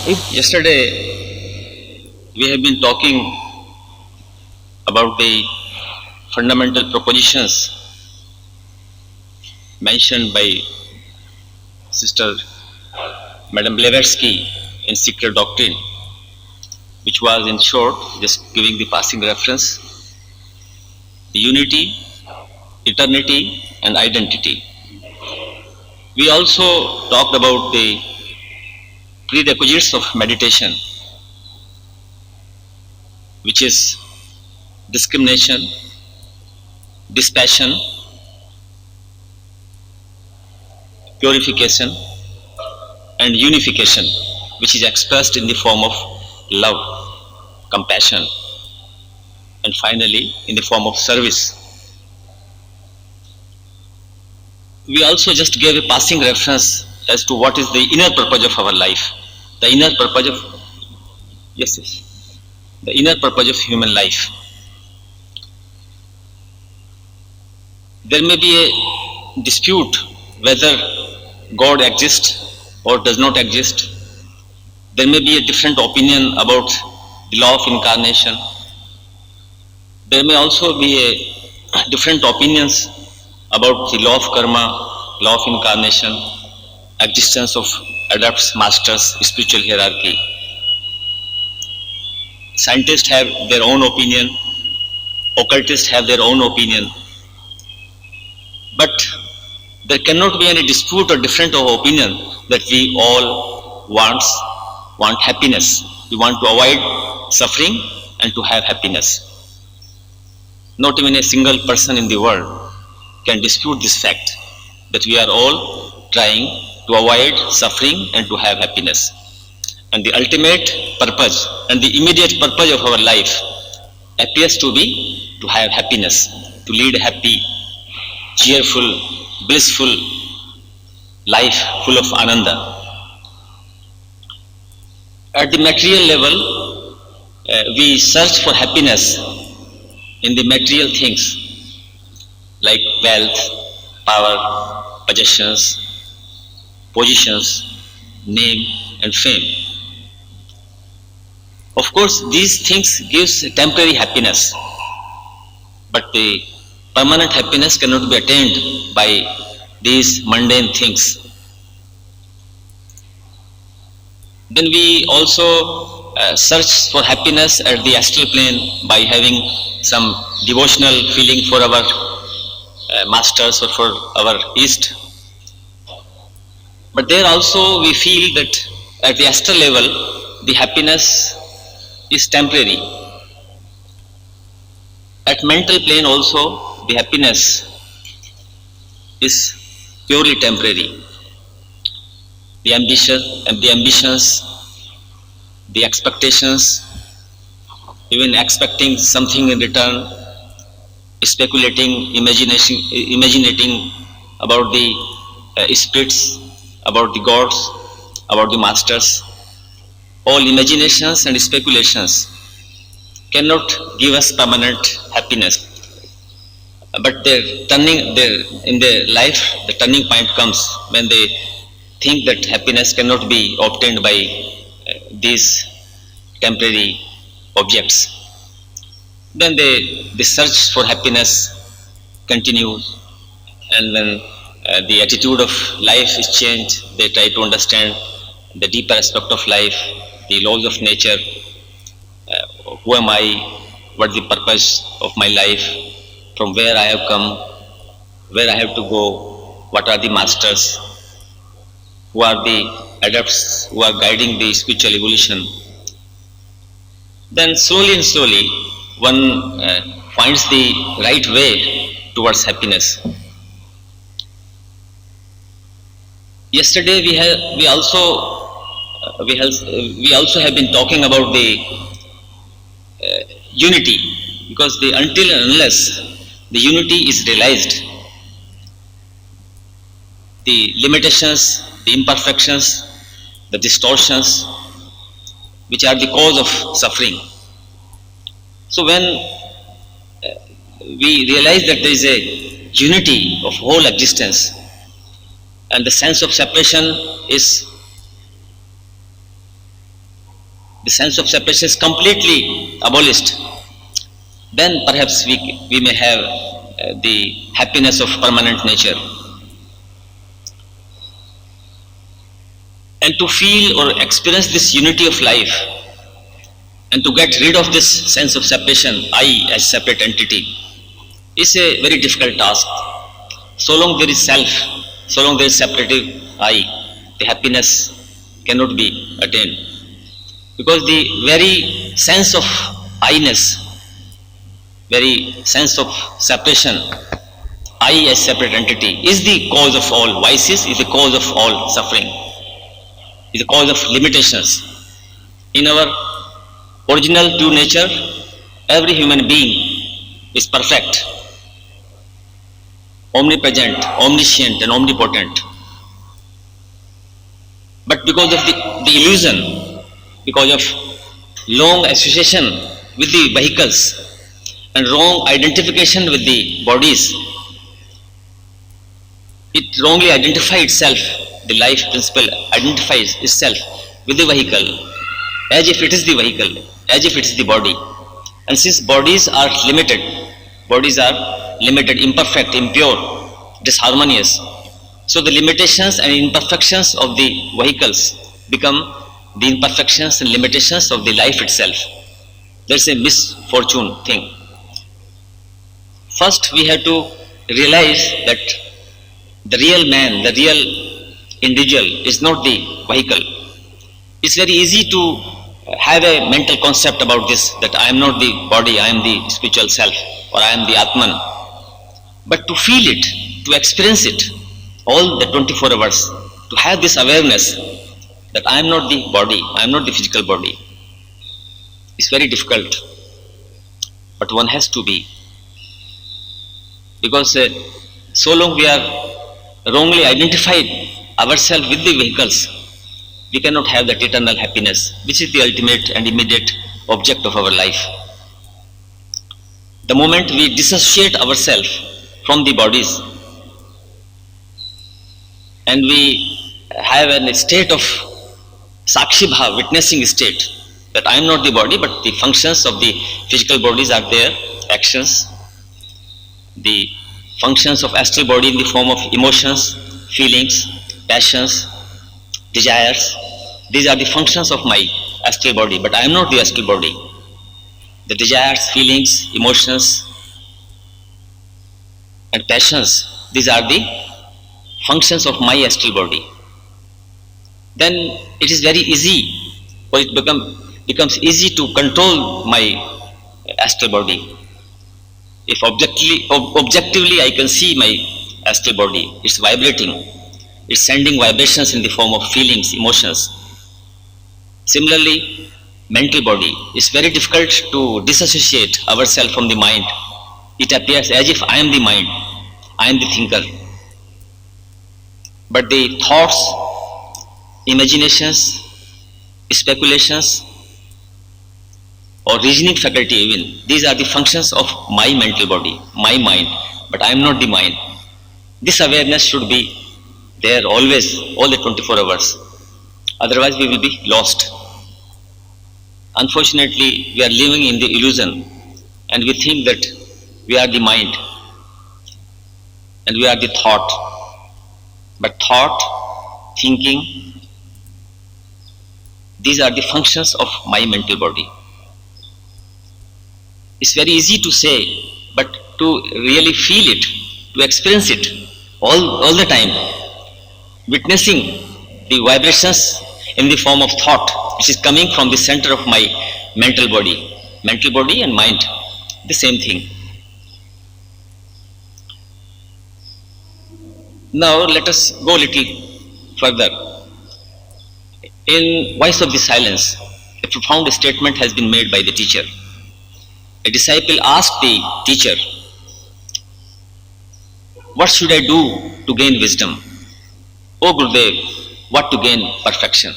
Yesterday, we have been talking about the fundamental propositions mentioned by Sister Madame Blavatsky in Secret Doctrine, which was in short, just giving the passing reference, the unity, eternity, and identity. We also talked about the prerequisites of meditation, which is discrimination, dispassion, purification, and unification, which is expressed in the form of love, compassion, and finally in the form of service. We also just gave a passing reference as to what is the inner purpose of our life. The inner purpose of, the inner purpose of human life. There may be a dispute whether God exists or does not exist. There may be a different opinion about the law of incarnation. There may also be a different opinions about the law of karma, law of incarnation, existence of adepts, masters, spiritual hierarchy. Scientists have their own opinion, occultists have their own opinion, but there cannot be any dispute or different of opinion that we all want happiness. We want to avoid suffering and to have happiness. Not even a single person in the world can dispute this fact that we are all trying to avoid suffering and to have happiness. And the ultimate purpose and the immediate purpose of our life appears to be to have happiness, to lead a happy, cheerful, blissful life full of ananda. At the material level, we search for happiness in the material things like wealth, power, possessions, positions, name and fame. Of course, these things gives temporary happiness, but the permanent happiness cannot be attained by these mundane things. Then we also search for happiness at the astral plane by having some devotional feeling for our masters or for our East. But there also we feel that at the astral level, the happiness is temporary. At mental plane also, the happiness is purely temporary. The ambitions, the expectations, even expecting something in return, speculating, imaginating about the spirits, about the gods, about the masters. All imaginations and speculations cannot give us permanent happiness. But in their life, the turning point comes when they think that happiness cannot be obtained by these temporary objects. Then the search for happiness continues, and when the attitude of life is changed, they try to understand the deeper aspect of life, the laws of nature, who am I, what is the purpose of my life, from where I have come, where I have to go, what are the masters, who are the adepts who are guiding the spiritual evolution. Then slowly and slowly one finds the right way towards happiness. Yesterday we also have been talking about the unity, because until and unless the unity is realized, the limitations, the imperfections, the distortions, which are the cause of suffering. So when we realize that there is a unity of whole existence, and the sense of separation is the sense of separation is completely abolished, then perhaps we may have the happiness of permanent nature. And to feel or experience this unity of life and to get rid of this sense of separation, I as separate entity, is a very difficult task. So long there is self, so long there is separative I, the happiness cannot be attained. Because the very sense of I-ness, very sense of separation, I as separate entity, is the cause of all vices, is the cause of all suffering, is the cause of limitations. In our original true nature, every human being is perfect, omnipresent, omniscient and omnipotent. But because of the illusion, because of long association with the vehicles and wrong identification with the bodies, it wrongly identifies itself, the life principle identifies itself with the vehicle, as if it is the vehicle, as if it is the body. And since bodies are limited, imperfect, impure, disharmonious, so the limitations and imperfections of the vehicles become the imperfections and limitations of the life itself. That's a misfortune thing. First we have to realize that the real man, the real individual is not the vehicle. It's very easy to have a mental concept about this, that I am not the body, I am the spiritual self, or I am the Atman. But to feel it, to experience it, all the 24 hours, to have this awareness that I am not the body, I am not the physical body, is very difficult. But one has to be. Because so long we are wrongly identified ourselves with the vehicles, we cannot have that eternal happiness, which is the ultimate and immediate object of our life. The moment we dissociate ourselves from the bodies and we have a state of Sakshi Bhav, witnessing state, that I am not the body but the functions of the physical bodies are there, actions, the functions of astral body in the form of emotions, feelings, passions, desires. These are the functions of my astral body, but I am not the astral body. The desires, feelings, emotions and passions, these are the functions of my astral body. Then it is very easy, or it becomes easy to control my astral body. If objectively I can see my astral body, it's vibrating, it's sending vibrations in the form of feelings, emotions. Similarly, mental body, it's very difficult to disassociate ourselves from the mind. It appears as if I am the mind, I am the thinker. But the thoughts, imaginations, speculations, or reasoning faculty even, these are the functions of my mental body, my mind, but I am not the mind. This awareness should be there always, all the 24 hours. Otherwise we will be lost. Unfortunately, we are living in the illusion and we think that we are the mind and we are the thought. But thought, thinking, these are the functions of my mental body. It's very easy to say, but to really feel it, to experience it all the time, witnessing the vibrations in the form of thought, which is coming from the center of my mental body and mind, the same thing. Now let us go a little further. In Voice of the Silence, a profound statement has been made by the teacher. A disciple asked the teacher, "What should I do to gain wisdom? O Gurudev, what to gain perfection?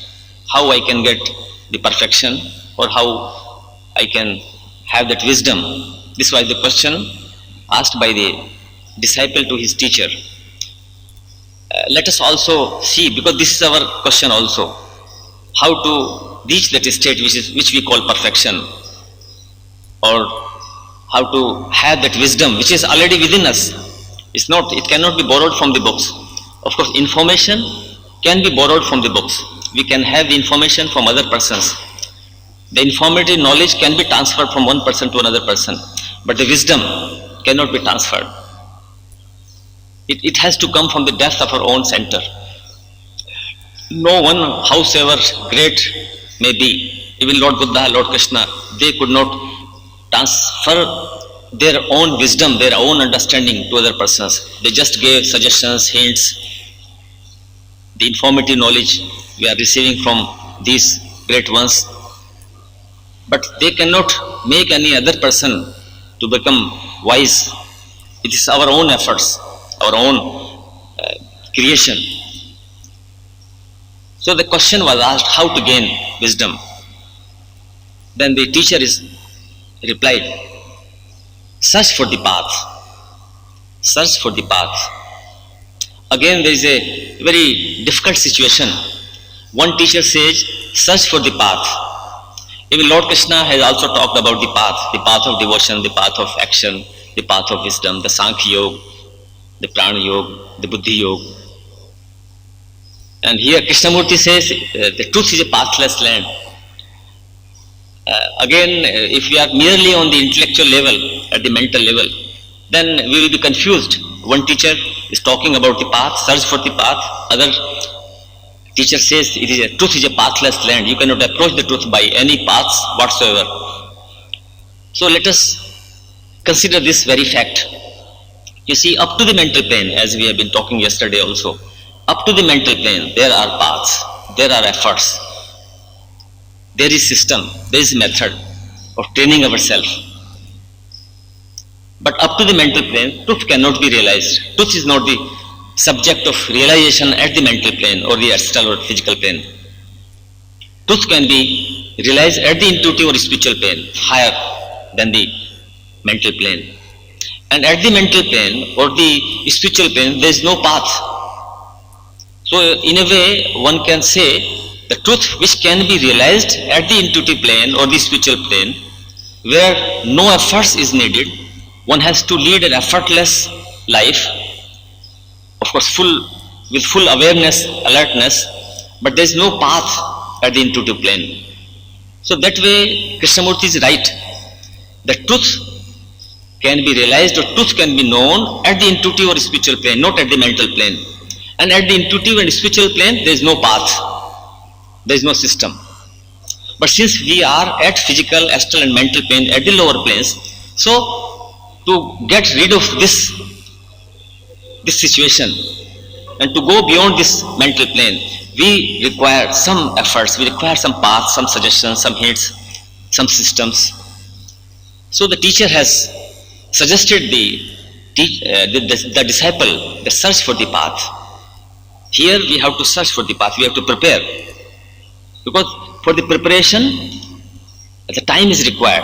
How I can get the perfection, or how I can have that wisdom?" This was the question asked by the disciple to his teacher. Let us also see, because this is our question also, how to reach that state which we call perfection, or how to have that wisdom which is already within us. It cannot be borrowed from the books. Of course, information can be borrowed from the books. We can have the information from other persons. The informative knowledge can be transferred from one person to another person, but the wisdom cannot be transferred. It has to come from the depth of our own center. No one, howsoever great may be, even Lord Buddha, Lord Krishna, they could not transfer their own wisdom, their own understanding to other persons. They just gave suggestions, hints, the informative knowledge we are receiving from these great ones. But they cannot make any other person to become wise. It is our own efforts, our own creation. So the question was asked, how to gain wisdom? Then the teacher replied, search for the path. Search for the path. Again, there is a very difficult situation. One teacher says, search for the path. Even Lord Krishna has also talked about the path of devotion, the path of action, the path of wisdom, the Sankhya Yoga, the Prana Yoga, the Buddhi Yoga. And here Krishnamurti says, the truth is a pathless land. Again, if we are merely on the intellectual level, at the mental level, then we will be confused. One teacher is talking about the path, search for the path. Other teacher says truth is a pathless land. You cannot approach the truth by any paths whatsoever. So let us consider this very fact. You see, up to the mental plane, as we have been talking yesterday also, up to the mental plane, there are paths, there are efforts, there is system, there is method of training ourselves. But up to the mental plane, truth cannot be realized. Truth is not the subject of realization at the mental plane or the astral or physical plane. Truth can be realized at the intuitive or spiritual plane, higher than the mental plane. And at the mental plane or the spiritual plane, there is no path. So in a way, one can say the truth which can be realized at the intuitive plane or the spiritual plane, where no efforts is needed, one has to lead an effortless life, of course with full awareness, alertness, but there is no path at the intuitive plane. So that way Krishnamurti is right. The truth can be realized or truth can be known at the intuitive or spiritual plane, not at the mental plane. And at the intuitive and spiritual plane, there is no path, there is no system. But since we are at physical, astral and mental plane, at the lower planes, so to get rid of this situation and to go beyond this mental plane, we require some efforts, we require some paths, some suggestions, some hints, some systems. So the teacher has suggested the disciple the search for the path. Here we have to search for the path, we have to prepare. Because for the preparation, the time is required.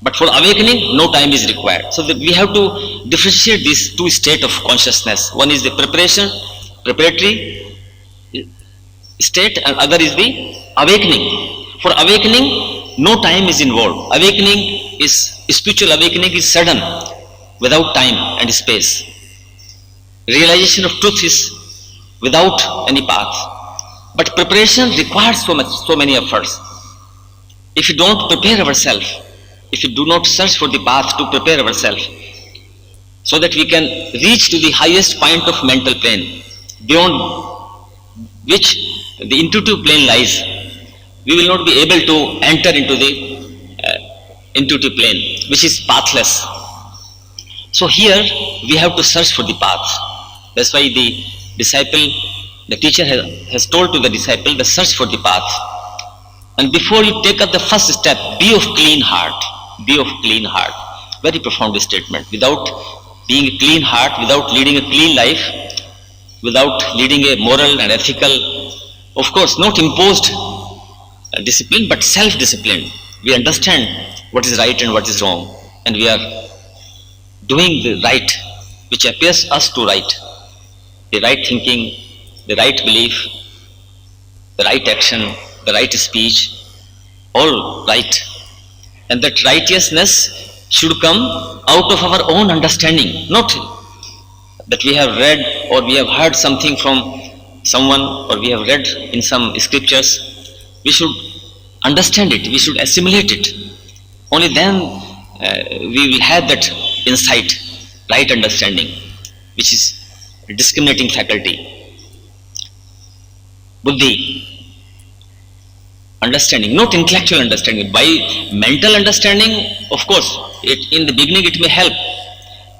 But for awakening, no time is required. So we have to differentiate these two states of consciousness. One is the preparatory state, and other is the awakening. For awakening, no time is involved. Spiritual awakening is sudden, without time and space. Realization of truth is without any path. But preparation requires so many efforts. If we don't prepare ourselves, if we do not search for the path to prepare ourselves, so that we can reach to the highest point of mental plane, beyond which the intuitive plane lies, we will not be able to enter into the intuitive plane, which is pathless. So here we have to search for the path. That's why the teacher has told to the disciple, the search for the path. And before you take up the first step, be of clean heart. Be of clean heart. Very profound statement. Without being a clean heart, without leading a clean life, without leading a moral and ethical, of course not imposed discipline, but self-discipline. We understand what is right and what is wrong, and we are doing the right, which appears us to right. The right thinking, the right belief, the right action, the right speech, all right. And that righteousness should come out of our own understanding, not that we have read or we have heard something from someone or we have read in some scriptures. We should understand it, we should assimilate it. Only then we will have that insight, right understanding, which is discriminating faculty. Buddhi, understanding, not intellectual understanding. By mental understanding, of course, in the beginning it may help,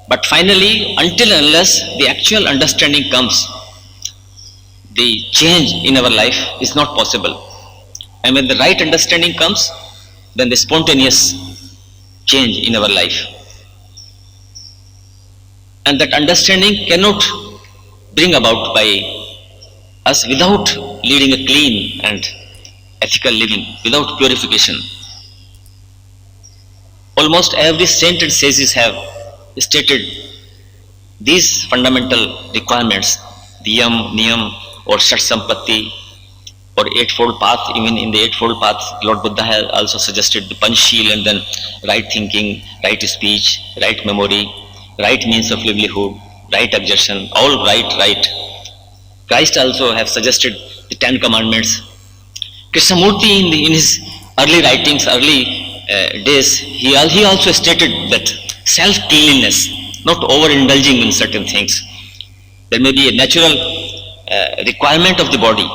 but finally, until and unless the actual understanding comes, the change in our life is not possible. And when the right understanding comes, then the spontaneous change in our life. And that understanding cannot bring about by us without leading a clean and ethical living, without purification. Almost every saint and sages have stated these fundamental requirements, the yam, niyam, or shat sampatti, or eightfold path. Even in the eightfold path, Lord Buddha has also suggested the panchsheel, and then right thinking, right speech, right memory, right means of livelihood, right exertion, all right. Christ also have suggested the 10 commandments. Krishnamurti in his early writings, early days, he also stated that self-cleanliness, not overindulging in certain things. There may be a natural requirement of the body,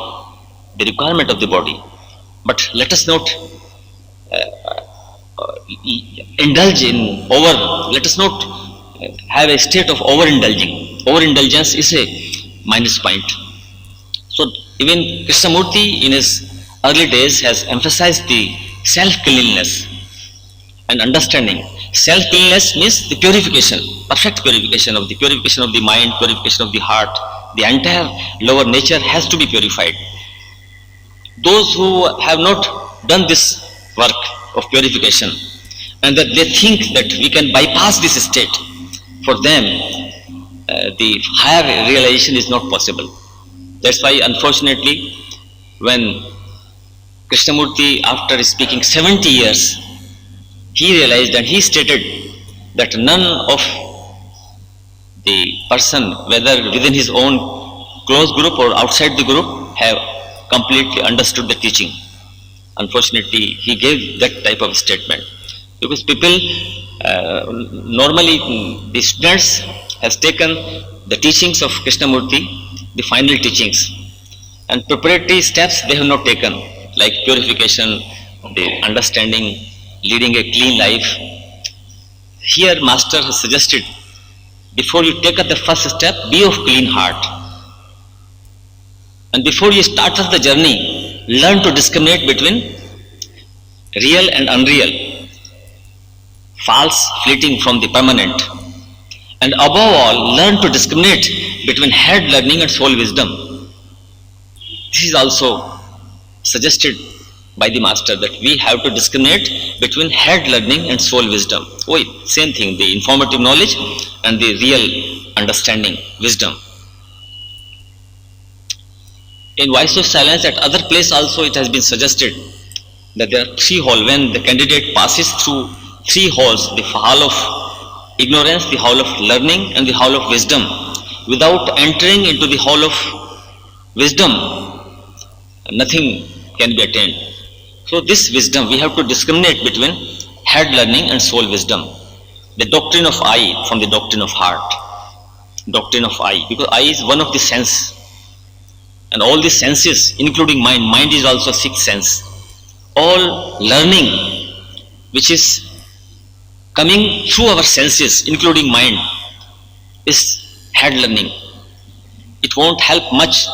but let us not indulge in let us not have a state of overindulging. Overindulgence is a minus point. So even Krishnamurti in his early days has emphasized the self-cleanliness and understanding. Self-cleanliness means the purification, perfect purification of the mind, purification of the heart. The entire lower nature has to be purified. Those who have not done this work of purification and that they think that we can bypass this state, for them the higher realization is not possible. That's why, unfortunately, when Krishnamurti, after speaking 70 years, he realized and he stated that none of the person, whether within his own close group or outside the group, have completely understood the teaching. Unfortunately, he gave that type of statement because people, normally the students has taken the teachings of Krishnamurti, the final teachings, and preparatory steps they have not taken, like purification, the understanding, leading a clean life. Here Master has suggested, before you take up the first step, be of clean heart. And before you start off the journey, learn to discriminate between real and unreal, false, fleeting from the permanent. And above all, learn to discriminate between head learning and soul wisdom. This is also suggested by the Master, that we have to discriminate between head learning and soul wisdom. Same thing, the informative knowledge and the real understanding, wisdom. In Voice of Silence, at other place also it has been suggested that there are 3 halls. When the candidate passes through 3 halls, the hall of ignorance, the hall of learning, and the hall of wisdom, without entering into the hall of wisdom, nothing can be attained. So this wisdom, we have to discriminate between head learning and soul wisdom. The doctrine of I from the doctrine of heart. Doctrine of I, because I is one of the sense. And all the senses, including mind is also 6th sense. All learning which is coming through our senses, including mind, is head learning. It won't help much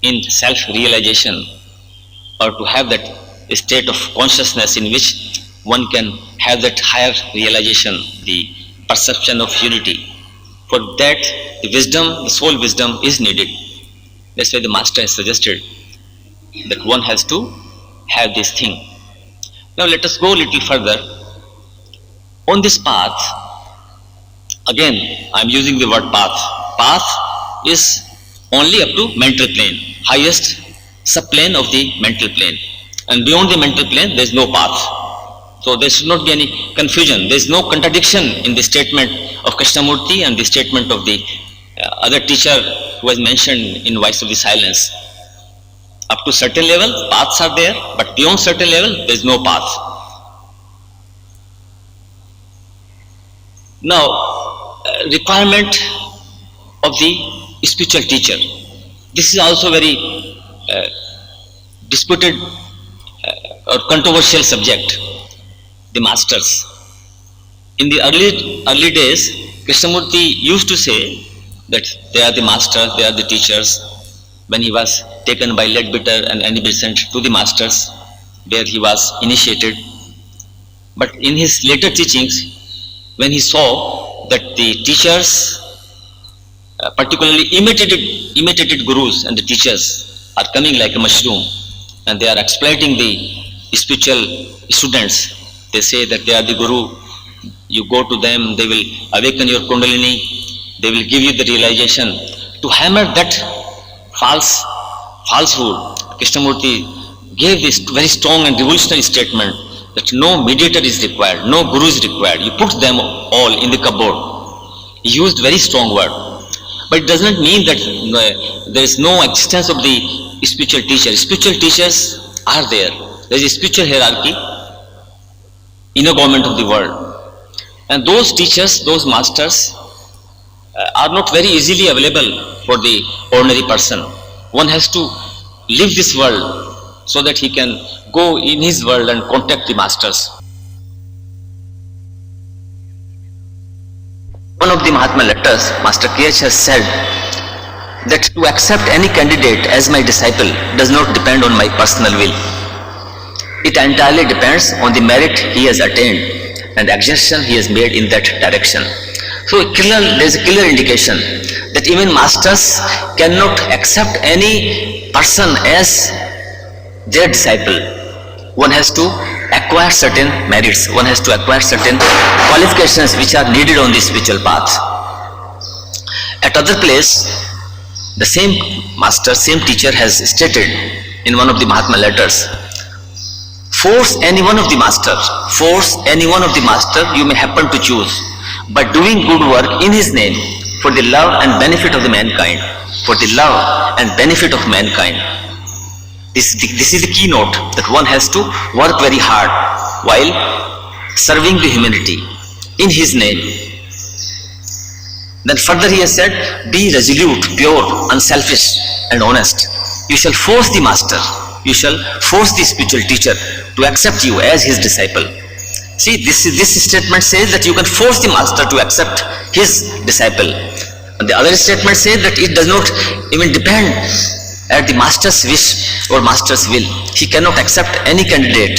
in self-realization or to have that state of consciousness in which one can have that higher realization, the perception of unity. For that, the wisdom, the soul wisdom is needed. That's why the Master has suggested that one has to have this thing. Now let us go a little further. On this path, again I am using the word path. Path is only up to mental plane, highest subplane of the mental plane, and beyond the mental plane there is no path. So there should not be any confusion. There is no contradiction in the statement of Krishnamurti and the statement of the other teacher who was mentioned in Voice of the Silence. Up to certain level paths are there, but beyond certain level there is no path. Now, requirement of the spiritual teacher. This is also very disputed or controversial subject. The masters. In the early days, Krishnamurti used to say that they are the masters, they are the teachers. When he was taken by Leadbeater and Annie Besant to the masters, where he was initiated. But in his later teachings, when he saw that the teachers, particularly imitated gurus and the teachers are coming like a mushroom, and they are exploiting the spiritual students. They say that they are the guru. You go to them, they will awaken your kundalini, they will give you the realization. To hammer that falsehood, Krishnamurti gave this very strong and revolutionary statement that no mediator is required, no guru is required. You put them all in the cupboard. He used very strong word. But it does not mean that there is no existence of the spiritual teacher. Spiritual teachers are there. There is a spiritual hierarchy, inner government of the world. And those teachers, those masters are not very easily available for the ordinary person. One has to leave this world so that he can go in his world and contact the masters. One of the Mahatma letters, Master K.H. has said that to accept any candidate as my disciple does not depend on my personal will. It entirely depends on the merit he has attained and exertion he has made in that direction. So there is a clear indication that even masters cannot accept any person as their disciple. One has to acquire certain merits, one has to acquire certain qualifications which are needed on the spiritual path. At other place, the same master, same teacher has stated in one of the Mahatma letters, force any one of the master you may happen to choose, but doing good work in his name for the love and benefit of the mankind, for the love and benefit of mankind. This is the keynote, that one has to work very hard while serving the humanity in his name. Then further he has said, be resolute, pure, unselfish and honest. You shall force the master, you shall force the spiritual teacher to accept you as his disciple. See, this statement says that you can force the master to accept his disciple. And the other statement says that it does not even depend at the master's wish or master's will. He cannot accept any candidate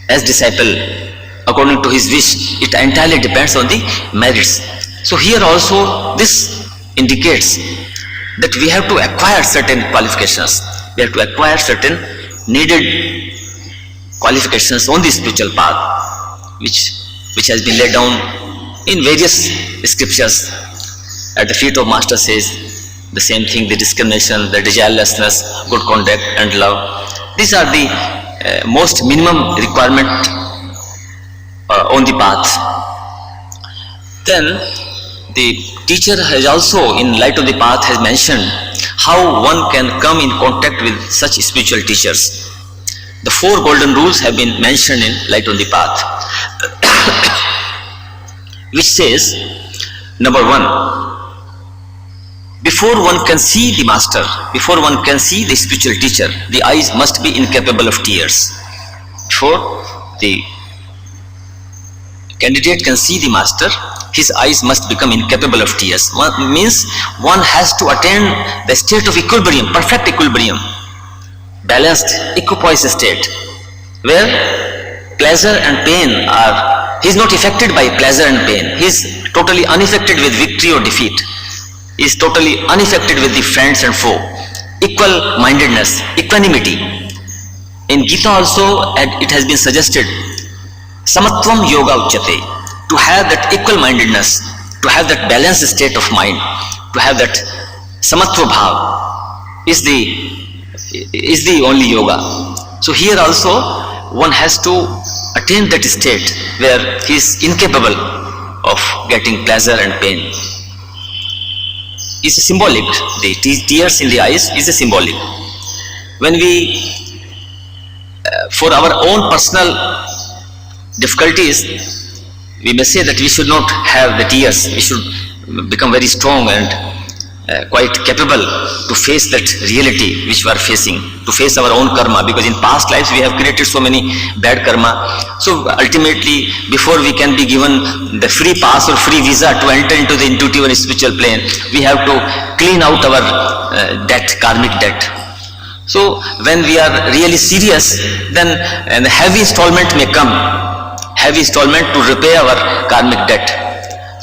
as disciple according to his wish. It entirely depends on the merits. So here also this indicates that we have to acquire certain qualifications. We have to acquire certain needed qualifications on the spiritual path, which has been laid down in various scriptures. At the feet of master says the same thing, the discrimination, the desirelessness, good conduct and love. These are the most minimum requirement on the path. Then the teacher has also, in Light of the Path, has mentioned how one can come in contact with such spiritual teachers. The 4 golden rules have been mentioned in Light on the Path, which says, number 1, before one can see the master, before one can see the spiritual teacher, the eyes must be incapable of tears. Before the candidate can see the master, his eyes must become incapable of tears. Means one has to attain the state of equilibrium, perfect equilibrium, balanced, equipoise state, where pleasure and pain are, he is not affected by pleasure and pain, he is totally unaffected with victory or defeat, he is totally unaffected with the friends and foe. Equal mindedness, equanimity. In Gita also it has been suggested, samatvam yoga uchyate, to have that equal mindedness, to have that balanced state of mind, to have that samatva bhav is the is the only yoga. So here also one has to attain that state where he is incapable of getting pleasure and pain. It's symbolic. The tears in the eyes is a symbolic. When we, for our own personal difficulties, we may say that we should not have the tears. We should become very strong and quite capable to face that reality which we are facing, to face our own karma, because in past lives we have created so many bad karma. So ultimately, before we can be given the free pass or free visa to enter into the intuitive and spiritual plane, we have to clean out our debt, karmic debt. So when we are really serious, then a heavy installment may come, heavy installment to repay our karmic debt.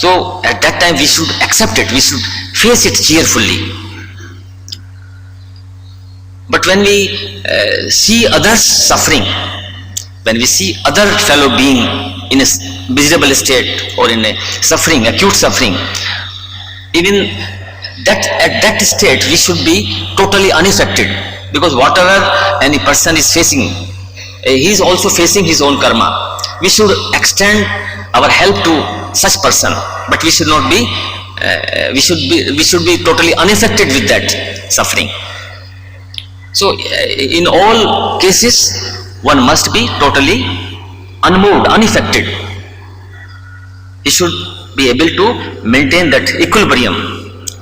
So at that time we should accept it, we should face it cheerfully. But when we see others suffering, when we see other fellow being in a miserable state or in a suffering, acute suffering, even that at that state we should be totally unaffected, because whatever any person is facing, he is also facing his own karma. We should extend our help to such person, but we should not be we should be totally unaffected with that suffering. So in all cases one must be totally unmoved, unaffected. He should be able to maintain that equilibrium.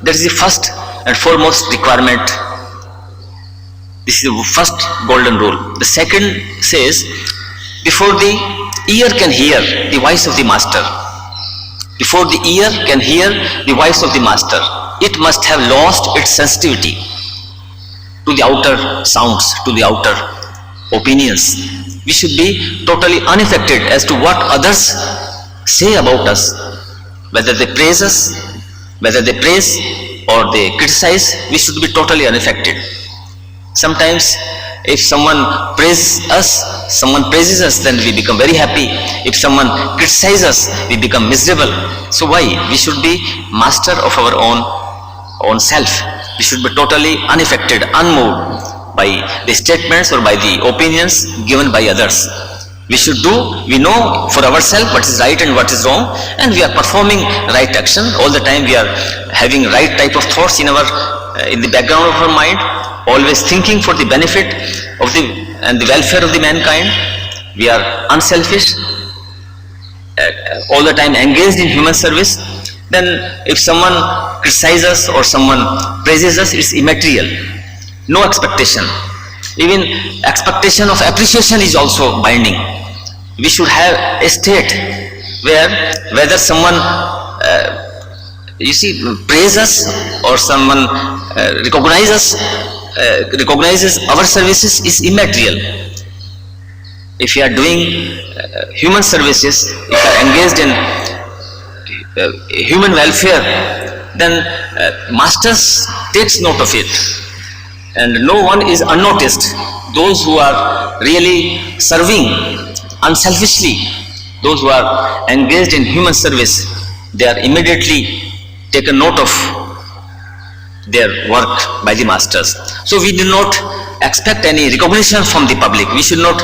That is the first and foremost requirement. This is the first golden rule. The second says, before the ear can hear the voice of the master, before the ear can hear the voice of the master, it must have lost its sensitivity to the outer sounds, to the outer opinions. We should be totally unaffected as to what others say about us, whether they praise us, whether they praise or they criticize. We should be totally unaffected. Sometimes if someone praises us, then we become very happy. If someone criticizes us, we become miserable. So why? We should be master of our own self. We should be totally unaffected, unmoved by the statements or by the opinions given by others. We know for ourselves what is right and what is wrong, and we are performing right action. All the time we are having right type of thoughts in the background of our mind, always thinking for the benefit of and the welfare of the mankind. We are unselfish, all the time engaged in human service. Then if someone criticizes us or someone praises us, it's immaterial. No expectation. Even expectation of appreciation is also binding. We should have a state where whether someone praise us or someone recognizes our services is immaterial. If you are doing human services, if you are engaged in human welfare, then masters takes note of it, and no one is unnoticed. Those who are really serving unselfishly, those who are engaged in human service, they are immediately taken note of their work by the masters. So we do not expect any recognition from the public. We should not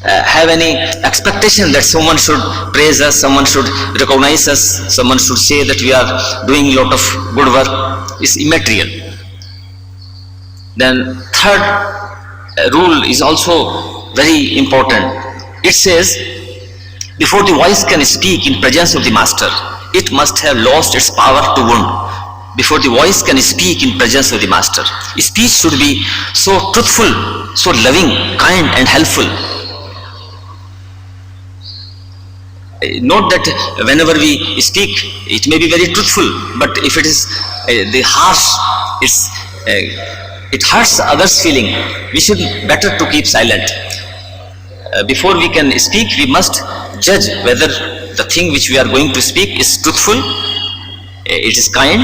have any expectation that someone should praise us, someone should recognize us, someone should say that we are doing a lot of good work. It's immaterial. Then third rule is also very important. It says, before the voice can speak in presence of the master, it must have lost its power to wound. Before the voice can speak in presence of the master, speech should be so truthful, so loving, kind and helpful. Note that whenever we speak, it may be very truthful, but if it is the harsh, it hurts others' feeling. We should better to keep silent. Before we can speak, we must judge whether the thing which we are going to speak is truthful, it is kind,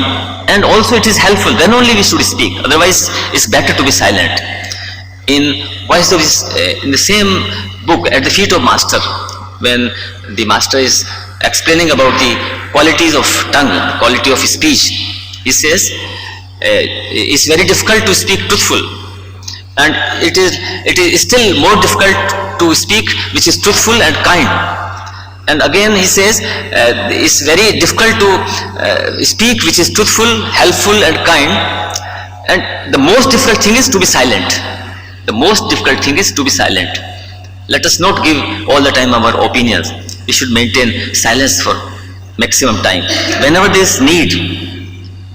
and also it is helpful. Then only we should speak. Otherwise, it's better to be silent. In the same book, At the Feet of Master, when the master is explaining about the qualities of tongue, quality of speech, he says it's very difficult to speak truthful. and it is still more difficult to speak which is truthful and kind. And again he says it's very difficult to speak which is truthful, helpful and kind, and the most difficult thing is to be silent. The most difficult thing is to be silent. Let us not give all the time our opinions. We should maintain silence for maximum time. Whenever there is need,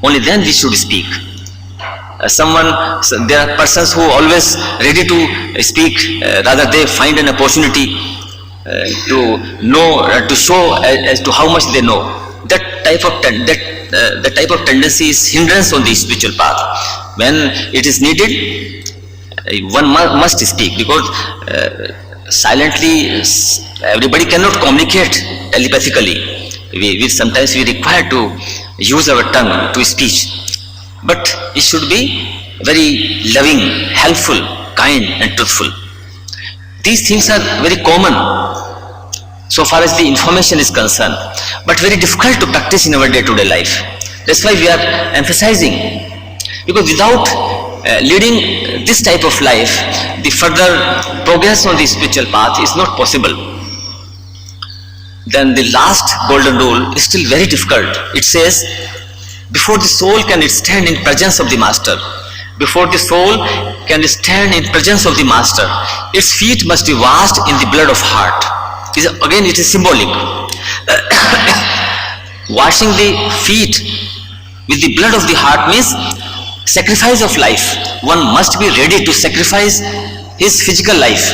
only then we should speak. There are persons who are always ready to speak, rather they find an opportunity to know, to show as to how much they know. That type of tendency is hindrance on the spiritual path. When it is needed, one must speak, because silently everybody cannot communicate telepathically. Sometimes we require to use our tongue to speech, but it should be very loving, helpful, kind and truthful. These things are very common so far as the information is concerned, but very difficult to practice in our day-to-day life. That's why we are emphasizing, because without leading this type of life, the further progress on the spiritual path is not possible. Then the last golden rule is still very difficult. It says, before the soul can stand in presence of the master, before the soul can stand in presence of the master, its feet must be washed in the blood of heart. Again, it is symbolic. Washing the feet with the blood of the heart means sacrifice of life. One must be ready to sacrifice his physical life.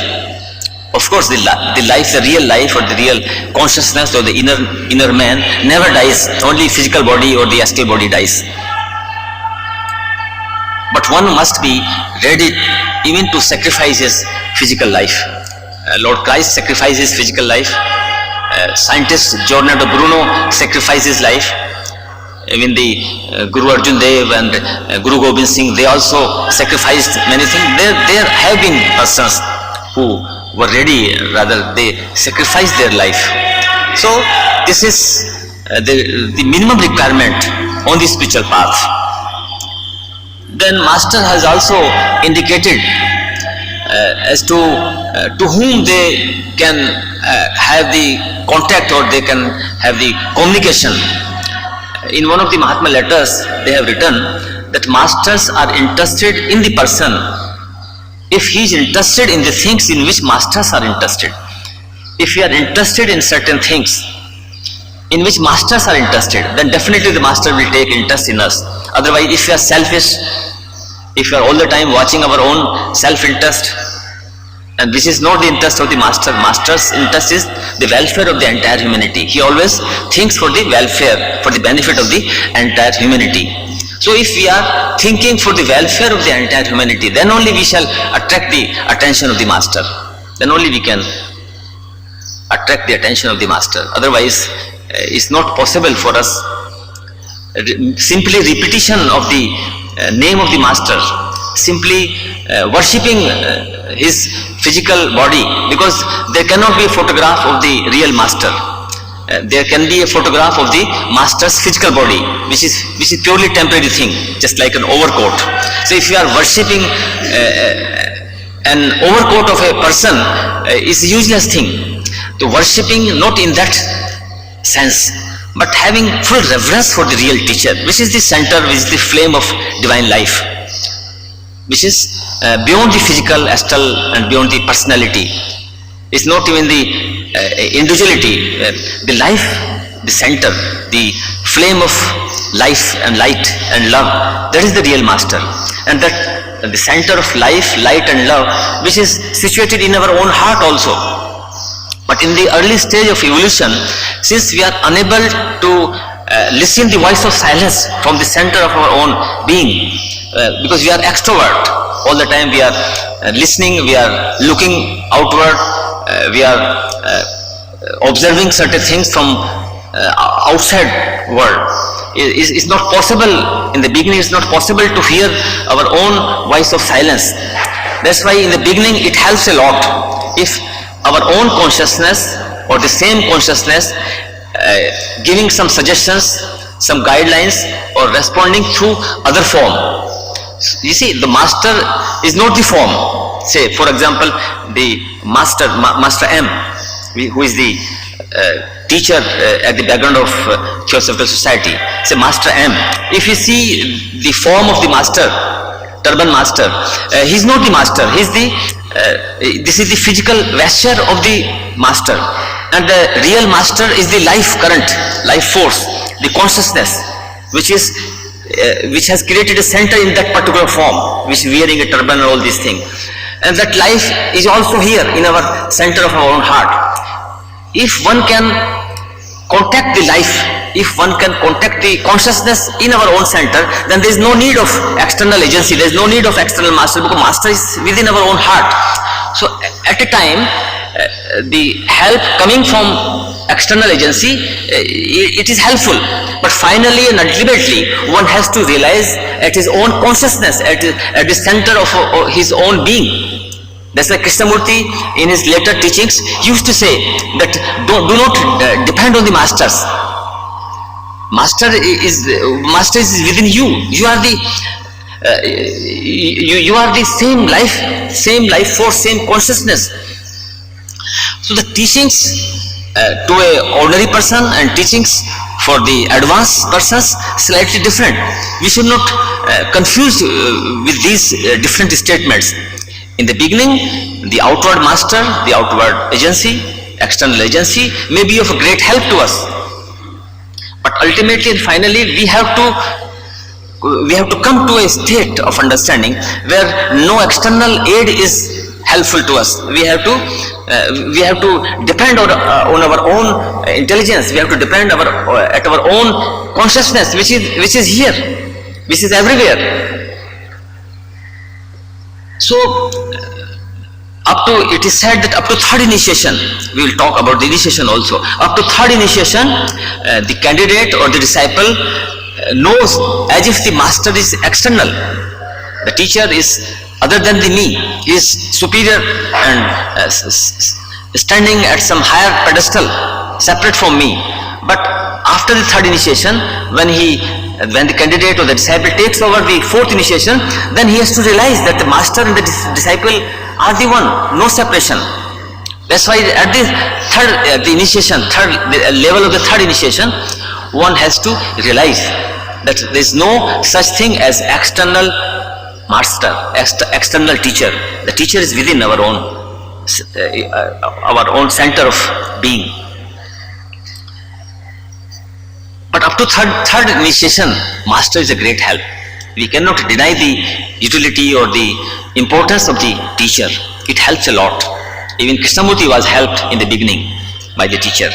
Of course, the life, the real life or the real consciousness or the inner man never dies. Only physical body or the astral body dies. But one must be ready even to sacrifice his physical life. Lord Christ sacrificed his physical life. Scientist Giordano Bruno sacrificed his life. Even the Guru Arjan Dev and Guru Gobind Singh, they also sacrificed many things. There have been persons who were ready, rather they sacrificed their life. So this is the minimum requirement on the spiritual path. Then Master has also indicated as to whom they can have the contact or they can have the communication. In one of the Mahatma letters, they have written that masters are interested in the person if he is interested in the things in which masters are interested. If we are interested in certain things in which masters are interested, then definitely the master will take interest in us. Otherwise, if we are selfish, if we are all the time watching our own self-interest, and this is not the interest of the master. Master's interest is the welfare of the entire humanity. He always thinks for the welfare, for the benefit of the entire humanity. So if we are thinking for the welfare of the entire humanity, then only we shall attract the attention of the master. Then only we can attract the attention of the master. Otherwise, it's not possible for us. Simply repetition of the name of the master, simply worshipping his physical body, because there cannot be a photograph of the real master. There can be a photograph of the master's physical body, which is purely temporary thing, just like an overcoat. So if you are worshipping an overcoat of a person, is a useless thing. So worshipping not in that sense, but having full reverence for the real teacher, which is the center, which is the flame of divine life, which is beyond the physical, astral and beyond the personality. It's not even the individuality, the life, the center, the flame of life and light and love, that is the real master. And that the center of life, light and love, which is situated in our own heart also. But in the early stage of evolution, since we are unable to listen the voice of silence from the center of our own being, because we are extrovert, all the time we are listening, we are looking outward, we are observing certain things from outside world. It's not possible, in the beginning it's not possible to hear our own voice of silence. That's why in the beginning it helps a lot if our own consciousness or the same consciousness giving some suggestions, some guidelines or responding through other form. You see, the master is not the form. Say, for example, the Master M, who is the teacher at the background of Theosophical Society. Say, Master M. If you see the form of the master, turban master, he is not the master. He is the this is the physical vesture of the master, and the real master is the life current, life force, the consciousness, which has created a center in that particular form, which is wearing a turban and all these things. And that life is also here in our center of our own heart. If one can contact the life, if one can contact the consciousness in our own center, then there is no need of external agency, there is no need of external master, because master is within our own heart. So at a time, the help coming from external agency, it is helpful, but finally and ultimately one has to realize at his own consciousness, at the center of his own being. That's why Krishnamurti in his later teachings used to say that do not depend on the masters. Master is within you. You are the you are the same life force, same consciousness. So the teachings to a ordinary person and teachings for the advanced persons slightly different. We should not confuse with these different statements. In the beginning, the outward master, the outward agency, external agency may be of great help to us, but ultimately and finally we have to come to a state of understanding where no external aid is helpful to us. We have to depend on our own intelligence. We have to depend at our own consciousness, which is here, which is everywhere. So it is said that up to third initiation, we will talk about the initiation also. Up to third initiation, the candidate or the disciple knows as if the master is external. The teacher is other than the me, he is superior and standing at some higher pedestal, separate from me. But after the third initiation, when the candidate or the disciple takes over the fourth initiation, then he has to realize that the master and the disciple are the one, no separation. That's why at the level of the third initiation, one has to realize that there is no such thing as external master, external teacher. The teacher is within our own center of being. But up to third initiation, master is a great help. We cannot deny the utility or the importance of the teacher. It helps a lot. Even Krishnamurti was helped in the beginning by the teacher.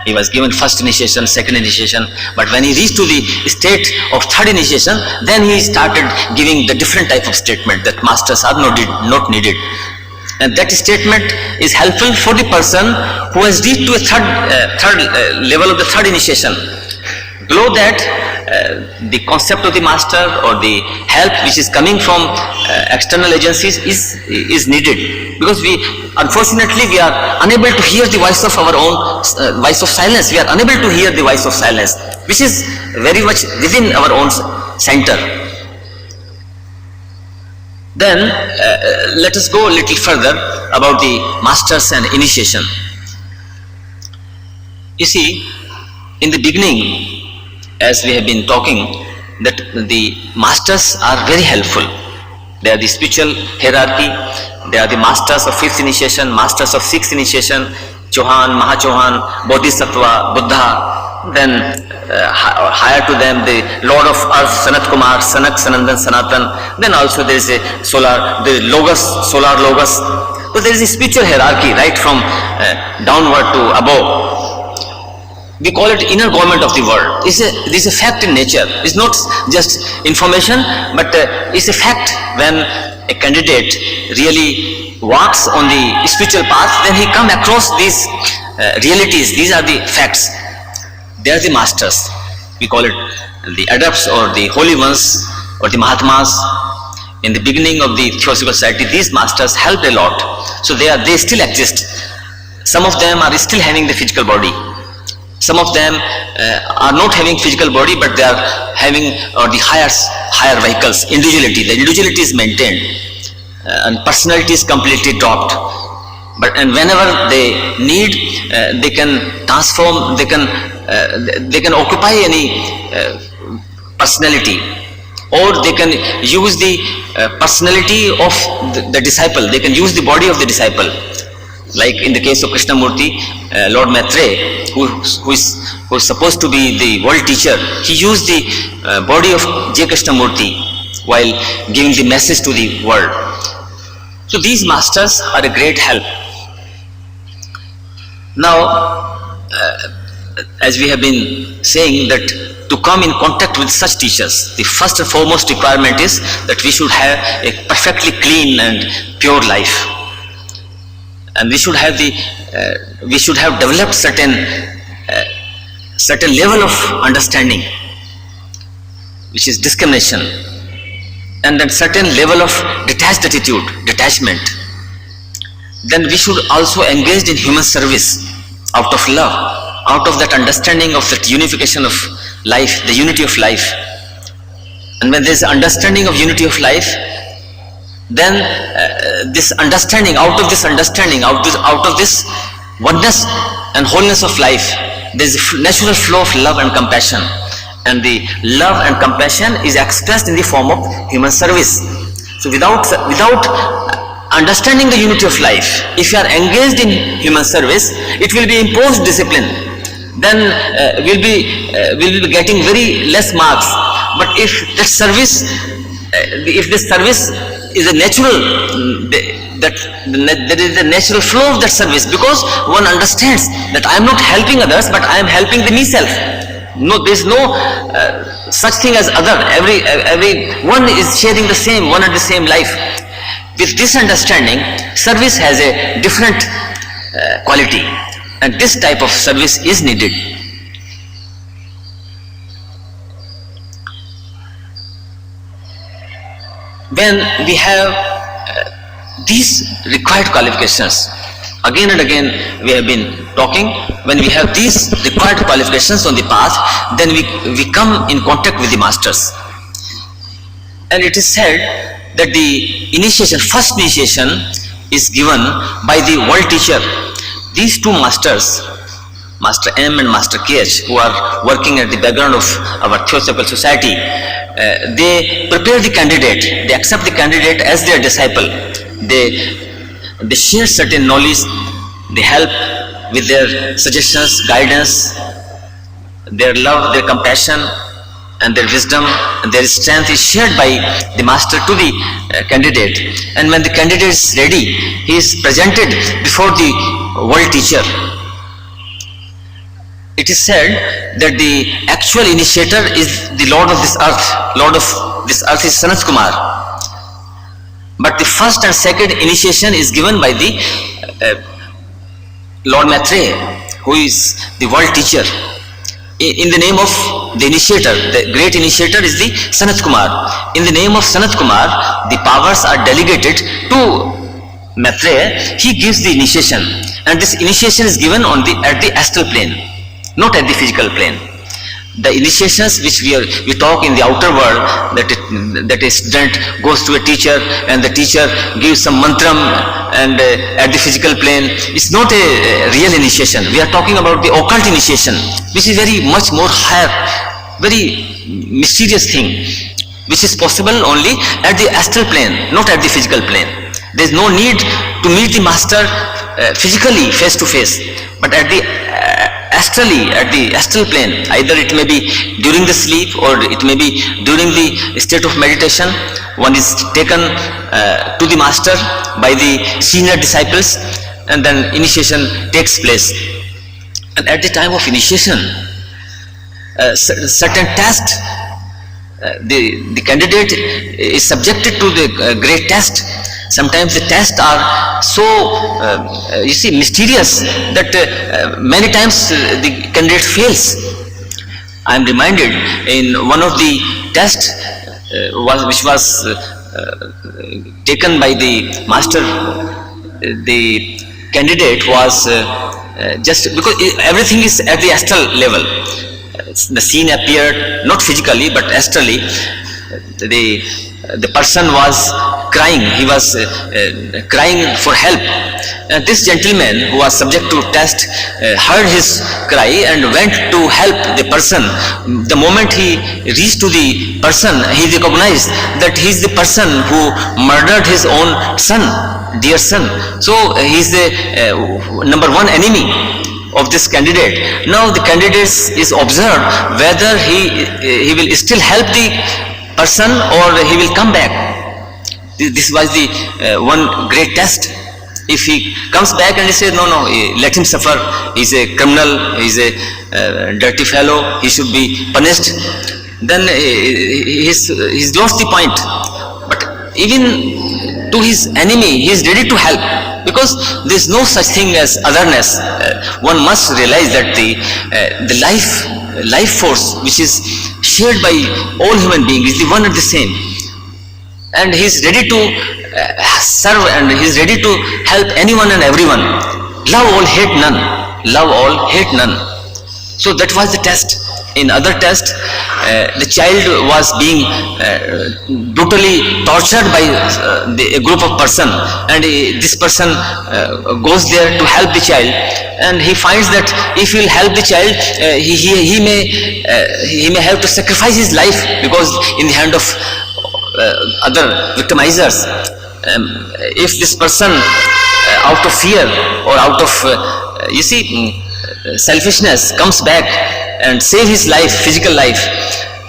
He was given first initiation, second initiation, but when he reached to the state of third initiation, then he started giving the different type of statement that masters are not needed. And that statement is helpful for the person who has reached to a third level of the third initiation. Below that, the concept of the master or the help which is coming from external agencies is needed, because unfortunately we are unable to hear the voice of our own voice of silence. We are unable to hear the voice of silence, which is very much within our own center. Then let us go a little further about the masters and initiation. You see, in the beginning, as we have been talking, that the masters are very helpful. They are the spiritual hierarchy. They are the masters of fifth initiation, masters of sixth initiation, Chauhan, Mahachohan, Bodhisattva, Buddha. Then higher to them, the Lord of Earth, Sanat Kumar, Sanak, Sanandan, Sanatan. Then also there is the solar logos. So there is a spiritual hierarchy right from downward to above. We call it inner government of the world. This is a fact in nature. It's not just information, but it's a fact. When a candidate really walks on the spiritual path, then he comes across these realities. These are the facts. They are the masters. We call it the adepts or the holy ones or the Mahatmas. In the beginning of the Theosophical Society, these masters helped a lot. So they still exist. Some of them are still having the physical body. Some of them are not having physical body, but they are having the higher vehicles. Individuality, the individuality is maintained, and personality is completely dropped. But and whenever they need, they can transform. They can occupy any personality, or they can use the personality of the disciple. They can use the body of the disciple. Like in the case of Krishnamurti, Lord Maitreya, who is supposed to be the world teacher, he used the body of J. Krishnamurti while giving the message to the world. So these masters are a great help. Now, as we have been saying, that to come in contact with such teachers, the first and foremost requirement is that we should have a perfectly clean and pure life. And we should have developed certain level of understanding, which is discrimination, and then certain level of detachment. Then we should also engage in human service out of love, out of that understanding of that unification of life, the unity of life. And when there is understanding of unity of life, then this understanding, out of this oneness and wholeness of life, there is a natural flow of love and compassion, and the love and compassion is expressed in the form of human service. So without understanding the unity of life, if you are engaged in human service, it will be imposed discipline. Then we'll be getting very less marks. But if this service is a natural, that there is a natural flow of that service, because one understands that I am not helping others, but I am helping the me-self. No, there is no such thing as other. Every one is sharing the same, one and the same life. With this understanding, service has a different quality, and this type of service is needed. When we have these required qualifications, again and again we have been talking, when we have these required qualifications on the path, then we come in contact with the masters. And it is said that the initiation, first initiation, is given by the world teacher. These two masters, Master M and Master KH, who are working at the background of our Theosophical Society, they prepare the candidate, they accept the candidate as their disciple. They share certain knowledge, they help with their suggestions, guidance, their love, their compassion, and their wisdom, and their strength is shared by the master to the candidate. And when the candidate is ready, he is presented before the world teacher. It is said that the actual initiator is the Lord of this earth. Lord of this earth is Sanat Kumar. But the first and second initiation is given by the Lord Maitreya, who is the world teacher. In the name of the initiator, the great initiator is the Sanat Kumar. In the name of Sanat Kumar, the powers are delegated to Maitreya. He gives the initiation, and this initiation is given at the astral plane, not at the physical plane. The initiations which we talk in the outer world, that a student goes to a teacher and the teacher gives some mantram, and at the physical plane, it's not a real initiation. We are talking about the occult initiation, which is very much more higher, very mysterious thing, which is possible only at the astral plane, not at the physical plane. There is no need to meet the master physically, face to face, but at the astrally, at the astral plane. Either it may be during the sleep, or it may be during the state of meditation. One is taken to the master by the senior disciples, and then initiation takes place. And at the time of initiation, certain test, the candidate is subjected to the great test. Sometimes the tests are so mysterious that many times the candidate fails. I am reminded in one of the tests which was taken by the master, the candidate was just because everything is at the astral level. The scene appeared not physically but astrally. The person was crying. He was crying for help. This gentleman who was subject to test heard his cry and went to help the person. The moment he reached to the person, he recognized that he is the person who murdered his own son, dear son. So he is the number one enemy of this candidate. Now the candidate is observed whether he will still help the person or he will come back. This was the one great test. If he comes back and he says, no, let him suffer, he is a criminal, he is a dirty fellow, he should be punished, then he's lost the point. But even to his enemy, he is ready to help, because there is no such thing as otherness. One must realize that the life force which is shared by all human beings is the one and the same, and he is ready to serve and he is ready to help anyone and everyone. Love all, hate none. Love all, hate none. So that was the test. In other test, the child was being brutally tortured by a group of person, and this person goes there to help the child, and he finds that if he will help the child, he may have to sacrifice his life, because in the hand of other victimizers. If this person out of fear or out of selfishness comes back and save his life, physical life,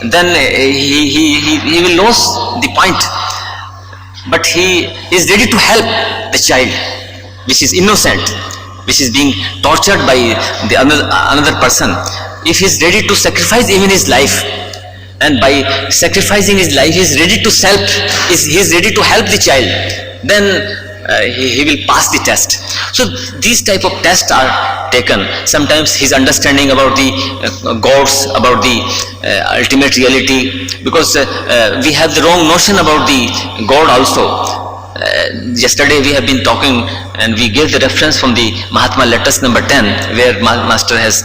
then he will lose the point. But he is ready to help the child which is innocent, which is being tortured by the another person. If he is ready to sacrifice even his life, and by sacrificing his life he is ready to ready to help the child, then he will pass the test. So these type of tests are taken. Sometimes his understanding about the gods, about the ultimate reality, because we have the wrong notion about the God also. Yesterday we have been talking and we gave the reference from the Mahatma Letters number 10, where Master has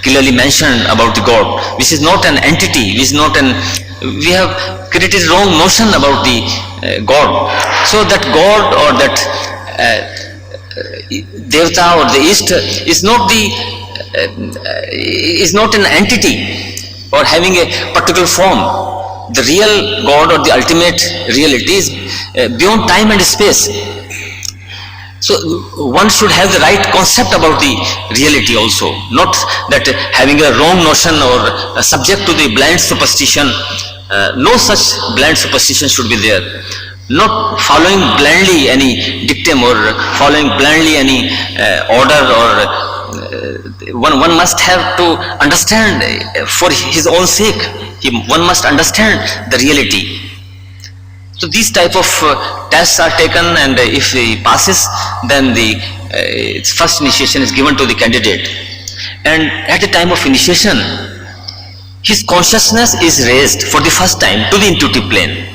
clearly mentioned about the God, which is not an entity, we have created wrong notion about the God. So that God or that Devta or the East is not an entity or having a particular form. The real God or the ultimate reality is beyond time and space. So one should have the right concept about the reality also, not that having a wrong notion or subject to the blind superstition. No such blind superstition should be there. Not following blindly any dictum or following blindly any order, or one must have to understand for his own sake. One must understand the reality. So these type of tests are taken, and if he passes, then the first initiation is given to the candidate. And at the time of initiation, his consciousness is raised for the first time to the intuitive plane,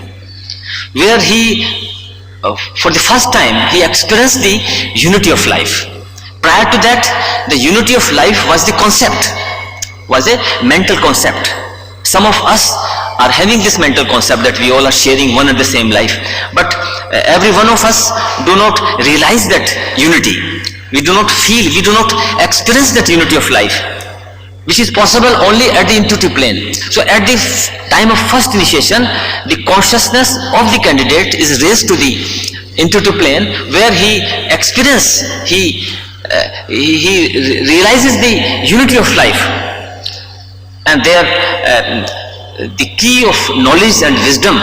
where he, for the first time, he experienced the unity of life. Prior to that, the unity of life was the concept, was a mental concept. Some of us are having this mental concept that we all are sharing one and the same life, but every one of us do not realize that unity. We do not feel, we do not experience that unity of life, which is possible only at the intuitive plane. So at the time of first initiation, the consciousness of the candidate is raised to the intuitive plane, where he experiences, he realizes the unity of life. And there the key of knowledge and wisdom,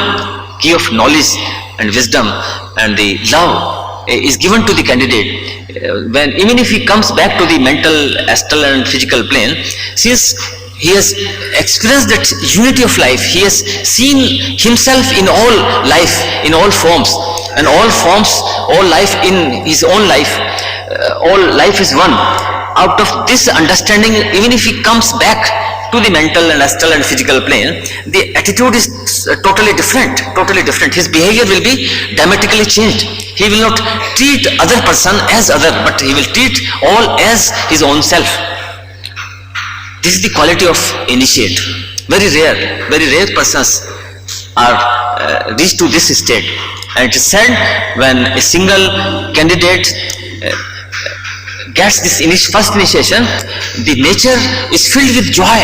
and the love is given to the candidate. When even if he comes back to the mental, astral and physical plane, since he has experienced that unity of life, he has seen himself in all life, in all forms, and all forms, all life in his own life, all life is one. Out of this understanding, even if he comes back to the mental and astral and physical plane, the attitude is totally different, totally different. His behavior will be dramatically changed. He will not treat other person as other, but he will treat all as his own self. This is the quality of initiate. Very rare persons are reached to this state. And it is said, when a single candidate gets this first initiation, the nature is filled with joy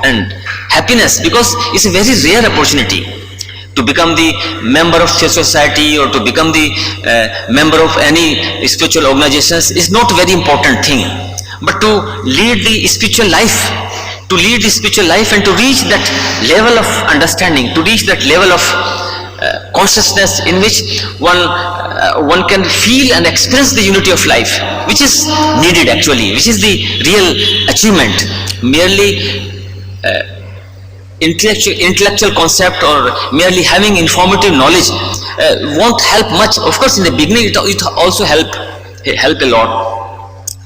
and happiness, because it's a very rare opportunity. To become the member of society or to become the member of any spiritual organizations is not a very important thing, but to lead the spiritual life, and to reach that level of understanding, to reach that level of consciousness in which one can feel and experience the unity of life, which is needed actually, which is the real achievement. Merely intellectual concept or merely having informative knowledge won't help much. Of course, in the beginning it also help a lot.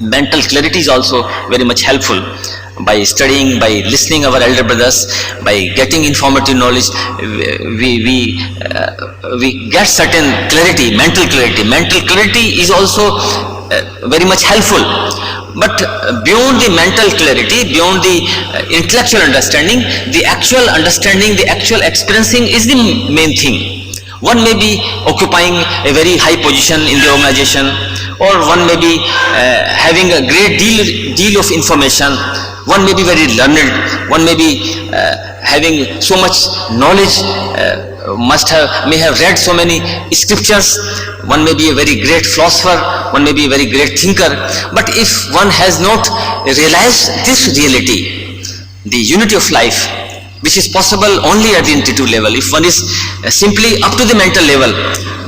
Mental clarity is also very much helpful. By studying, by listening our elder brothers, by getting informative knowledge, we get certain clarity, mental clarity. Mental clarity is also very much helpful. But beyond the mental clarity, beyond the intellectual understanding, the actual understanding, the actual experiencing is the main thing. One may be occupying a very high position in the organization, or one may be having a great deal of information. One may be very learned, one may be having so much knowledge, may have read so many scriptures, one may be a very great philosopher, one may be a very great thinker, but if one has not realized this reality, the unity of life, which is possible only at the intuitive level, if one is simply up to the mental level,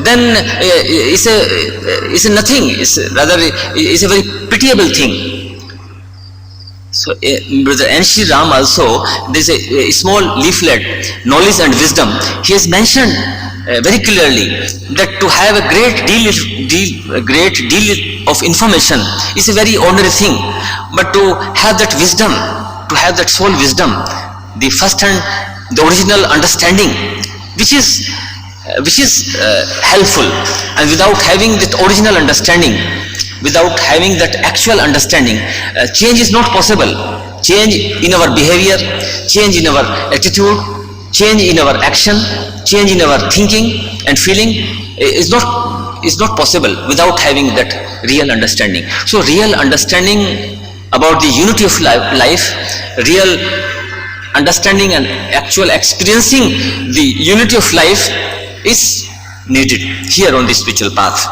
then it's a nothing, it's a very pitiable thing. So Brother N.C. Ram also, there is a small leaflet, Knowledge and Wisdom. He has mentioned very clearly that to have a great deal of information is a very ordinary thing, but to have that wisdom, to have that soul wisdom, the first hand, the original understanding, which is helpful, and without having that original understanding, without having that actual understanding, change is not possible. Change in our behavior, change in our attitude, change in our action, change in our thinking and feeling is not possible without having that real understanding. So real understanding about the unity of life, real understanding and actual experiencing the unity of life is needed here on the spiritual path.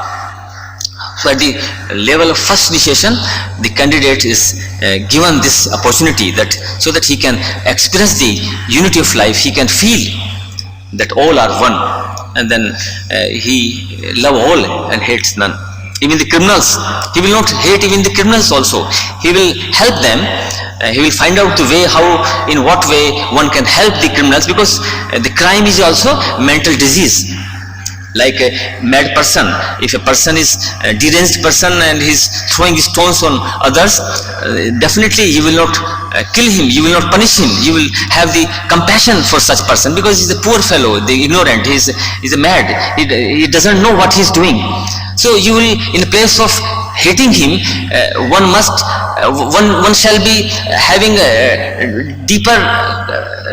So at the level of first initiation, the candidate is given this opportunity so that he can experience the unity of life, he can feel that all are one, and then he love all and hates none. Even the criminals, he will not hate even the criminals also. He will help them. He will find out the way, in what way one can help the criminals, because the crime is also mental disease. Like a mad person, if a person is a deranged person and he is throwing stones on others, definitely you will not kill him, you will not punish him, you will have the compassion for such person, because he is a poor fellow, the ignorant, he is a mad, he doesn't know what he is doing. So you will, in place of hating him, one shall be having a deeper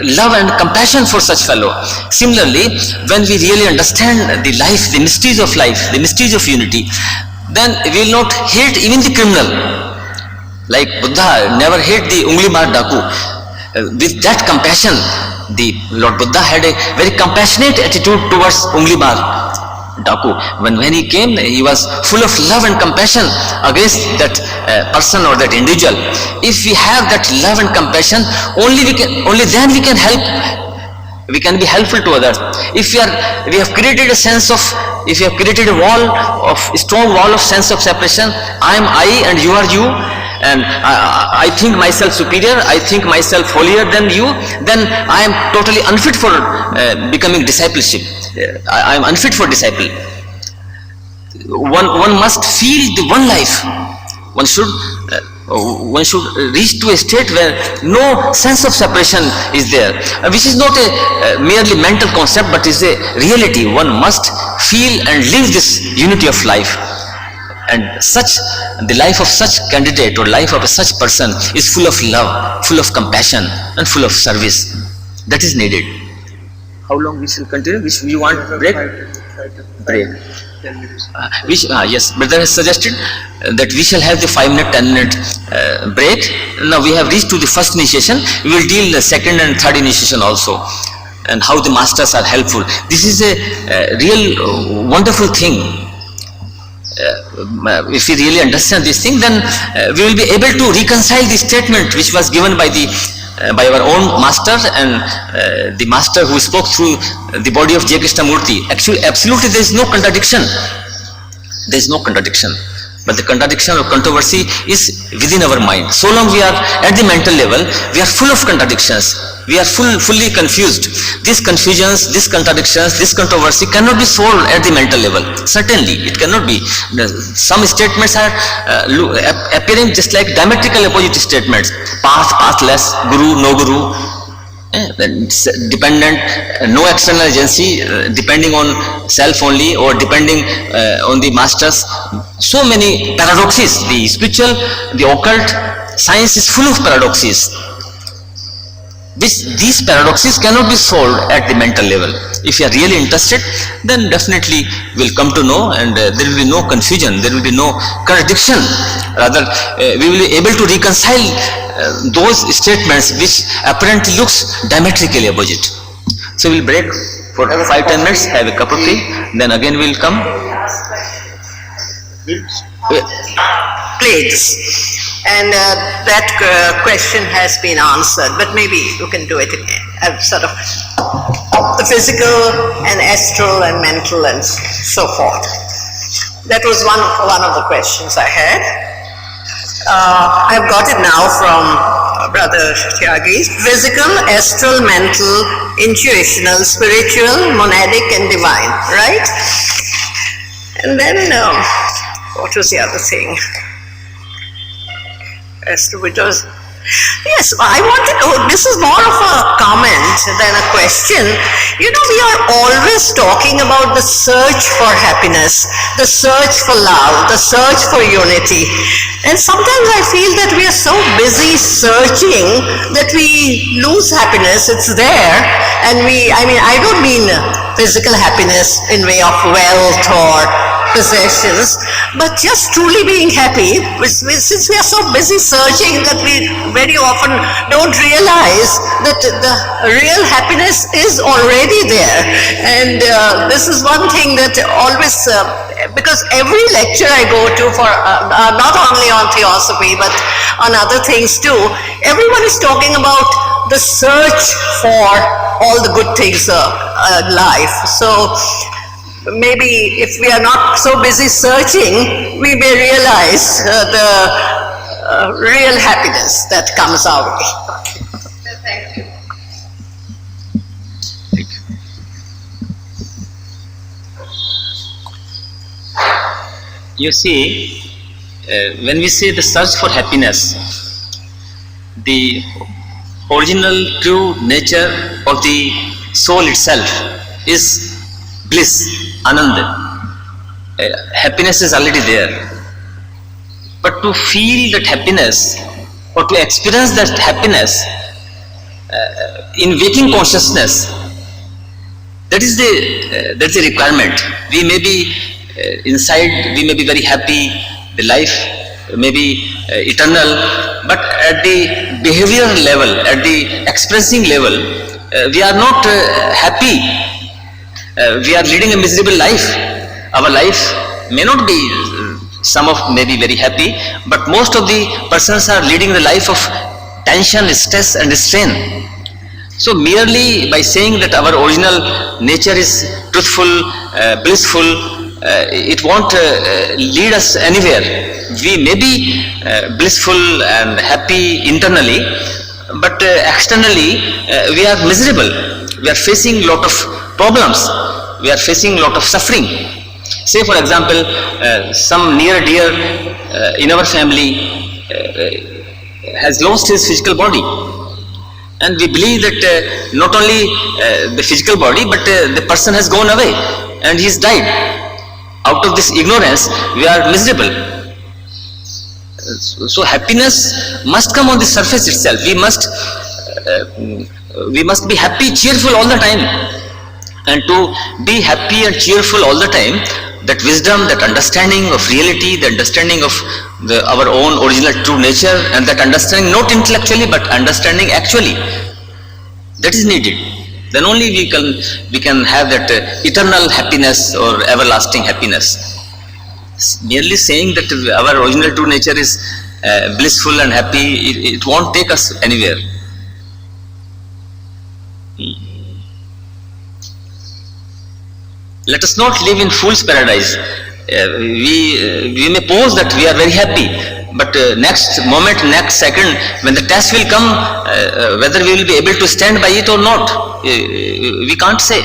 love and compassion for such fellow. Similarly, when we really understand the life, the mysteries of life, the mysteries of unity, then we will not hate even the criminal. Like Buddha never hate the Ungli Mar Daku. With that compassion, the Lord Buddha had a very compassionate attitude towards Ungli Mar Daku. When he came, he was full of love and compassion against that person or that individual. If we have that love and compassion, only then we can help. We can be helpful to others. If we have created a strong wall of sense of separation, I am I and you are you, and I think myself superior, I think myself holier than you, then I am totally unfit for becoming discipleship. I am unfit for disciple. One must feel the one life. One should reach to a state where no sense of separation is there, which is not a merely mental concept, but is a reality. One must feel and live this unity of life, and the life of such candidate or life of such person is full of love, full of compassion, and full of service. That is needed. How long we shall continue? Which you want break? Break. Yes, brother has suggested that we shall have the 5-minute, 10-minute break. Now we have reached to the first initiation. We will deal the second and third initiation also, and how the masters are helpful. This is a real wonderful thing. If we really understand this thing, then we will be able to reconcile the statement which was given by our own master and the master who spoke through the body of J. Krishnamurti. Actually, absolutely there is no contradiction. There is no contradiction. But the contradiction or controversy is within our mind. So long we are at the mental level, we are full of contradictions. We are fully confused. These confusions, these contradictions, this controversy cannot be solved at the mental level. Certainly, it cannot be. Some statements are appearing just like diametrical opposite statements. Path, pathless, guru, no guru, dependent, no external agency, depending on self only, or depending on the masters. So many paradoxes. The spiritual, the occult, science is full of paradoxes. These paradoxes cannot be solved at the mental level. If you are really interested, then definitely we will come to know, and there will be no confusion, there will be no contradiction. Rather, we will be able to reconcile those statements which apparently looks diametrically opposite. So we will break for 5-10 minutes, have a cup of tea, then again we will come. Please. And that question has been answered, but maybe you can do it again. Sort of the physical and astral and mental and so forth. That was one of the questions I had. I've got it now from Brother Tyagi. Physical, astral, mental, intuitional, spiritual, monadic, and divine. Right? And then what was the other thing? As to which was, yes, I want to know, this is more of a comment than a question. We are always talking about the search for happiness, the search for love, the search for unity. And sometimes I feel that we are so busy searching that we lose happiness. It's there. And I don't mean physical happiness in way of wealth or possessions, but just truly being happy, since we are so busy searching that we very often don't realize that the real happiness is already there. And this is one thing that always, because every lecture I go to for not only on theosophy but on other things too, everyone is talking about the search for all the good things of life. So maybe if we are not so busy searching, we may realize the real happiness that comes our way. Thank you. You see, when we say the search for happiness, the original true nature of the soul itself is bliss. Anand, happiness is already there, but to feel that happiness or to experience that happiness in waking consciousness, that's the requirement. We may be inside, we may be very happy, the life may be eternal, but at the behavioral level, at the expressing level, we are not happy. We are leading a miserable life. Our life may not be, some of may be very happy, but most of the persons are leading the life of tension, stress and strain. So merely by saying that our original nature is truthful, blissful, it won't lead us anywhere. We may be blissful and happy internally, but externally we are miserable. We are facing lot of problems. We are facing a lot of suffering. Say for example, some near dear in our family has lost his physical body, and we believe that not only the physical body but the person has gone away and he's died. Out of this ignorance we are miserable. So happiness must come on the surface itself. We must be happy, cheerful all the time. And to be happy and cheerful all the time, that wisdom, that understanding of reality, the understanding of our own original true nature, and that understanding not intellectually but understanding actually, that is needed. Then only we can have that eternal happiness or everlasting happiness. Merely saying that our original true nature is blissful and happy, it won't take us anywhere. Let us not live in fool's paradise. We may pose that we are very happy, but next moment, next second, when the test will come, whether we will be able to stand by it or not, we can't say.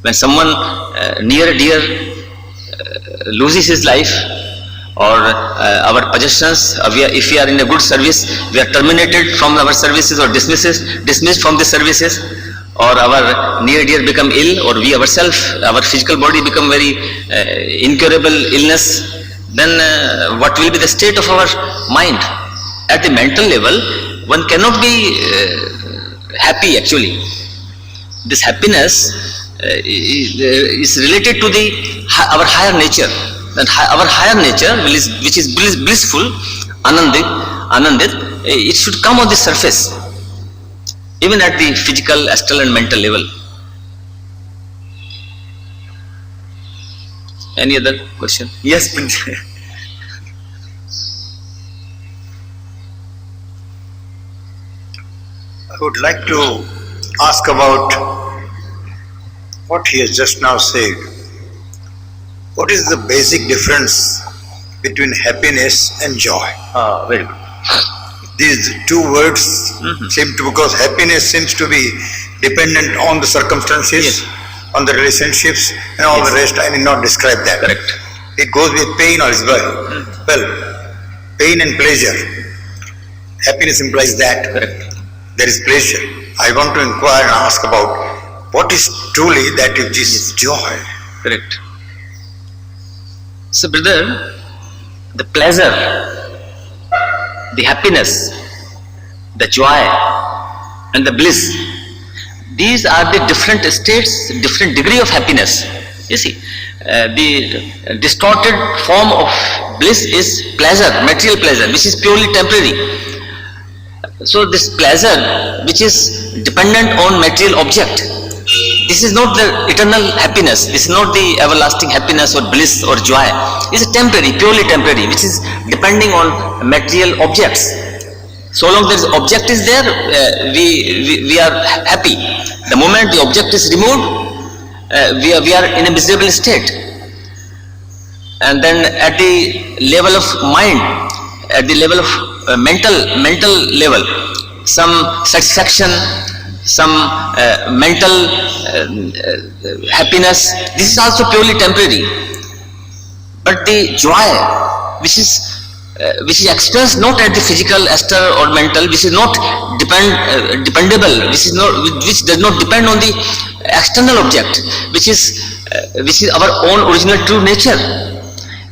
When someone near dear loses his life, or our possessions, if we are in a good service, we are terminated from our services or dismissed from the services, or our near dear become ill, or we ourselves, our physical body become very incurable illness, then what will be the state of our mind? At the mental level, one cannot be happy actually. This happiness is related to our higher nature. And our higher nature, which is blissful, anandit, it should come on the surface, even at the physical, astral and mental level. Any other question? Yes, please. I would like to ask about what he has just now said. What is the basic difference between happiness and joy? Very good. These two words seem to, because happiness seems to be dependent on the circumstances, on the relationships and all the rest. I need not describe that. Correct. It goes with pain or as well. Well, pain and pleasure. Happiness implies that. Correct. There is pleasure. I want to inquire and ask about what is truly that which is joy. Correct. So brother, the pleasure, the happiness, the joy and the bliss, these are the different states, different degree of happiness. You see, the distorted form of bliss is pleasure, material pleasure, which is purely temporary. So this pleasure, which is dependent on material object, this is not the eternal happiness, this is not the everlasting happiness or bliss or joy. It's a temporary, purely temporary, which is depending on material objects. So long as the object is there, we are happy. The moment the object is removed, we are in a miserable state. And then at the level of mind, at the level of mental level, some satisfaction, some mental happiness, this is also purely temporary. But the joy, which is experienced not at the physical, astral or mental, which is not dependable, which does not depend on the external object, which is our own original true nature.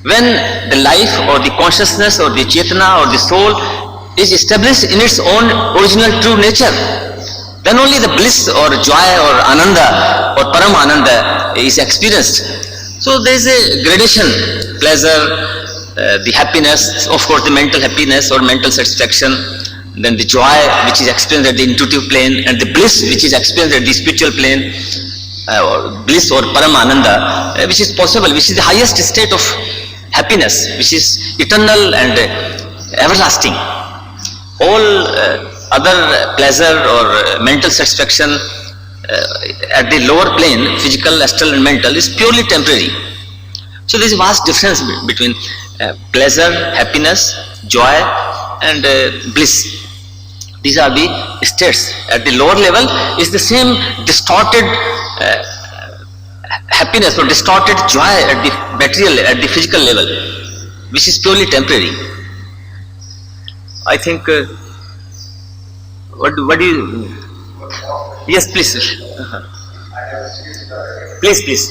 When the life or the consciousness or the chetana or the soul is established in its own original true nature, then only the bliss or joy or ananda or param ananda is experienced. So there is a gradation: pleasure, the happiness, of course the mental happiness or mental satisfaction, then the joy which is experienced at the intuitive plane, and the bliss which is experienced at the spiritual plane, or bliss or param ananda, which is possible, which is the highest state of happiness, which is eternal and everlasting. All other pleasure or mental satisfaction at the lower plane, physical, astral and mental, is purely temporary. So there is a vast difference between pleasure, happiness, joy and bliss. These are the states. At the lower level is the same distorted happiness or distorted joy at the material, at the physical level, which is purely temporary. I think, what do you, yes please, please.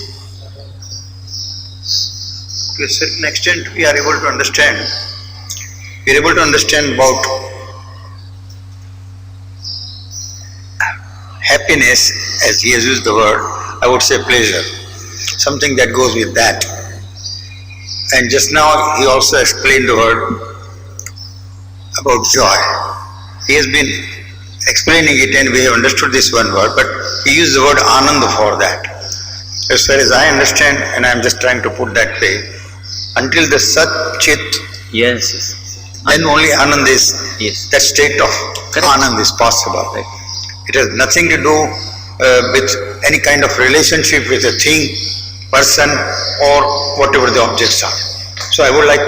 To a certain extent, we are able to understand. We are able to understand about happiness, as he has used the word, I would say pleasure, something that goes with that. And just now he also explained the word about joy. He has been explaining it and we have understood this one word, but he used the word ananda for that. As far as I understand, and I am just trying to put that way, until the Sat Chit, Yes. then only Anand is, Yes. that state of Anand is possible. Right. It has nothing to do with any kind of relationship with a thing, person, or whatever the objects are. So I would like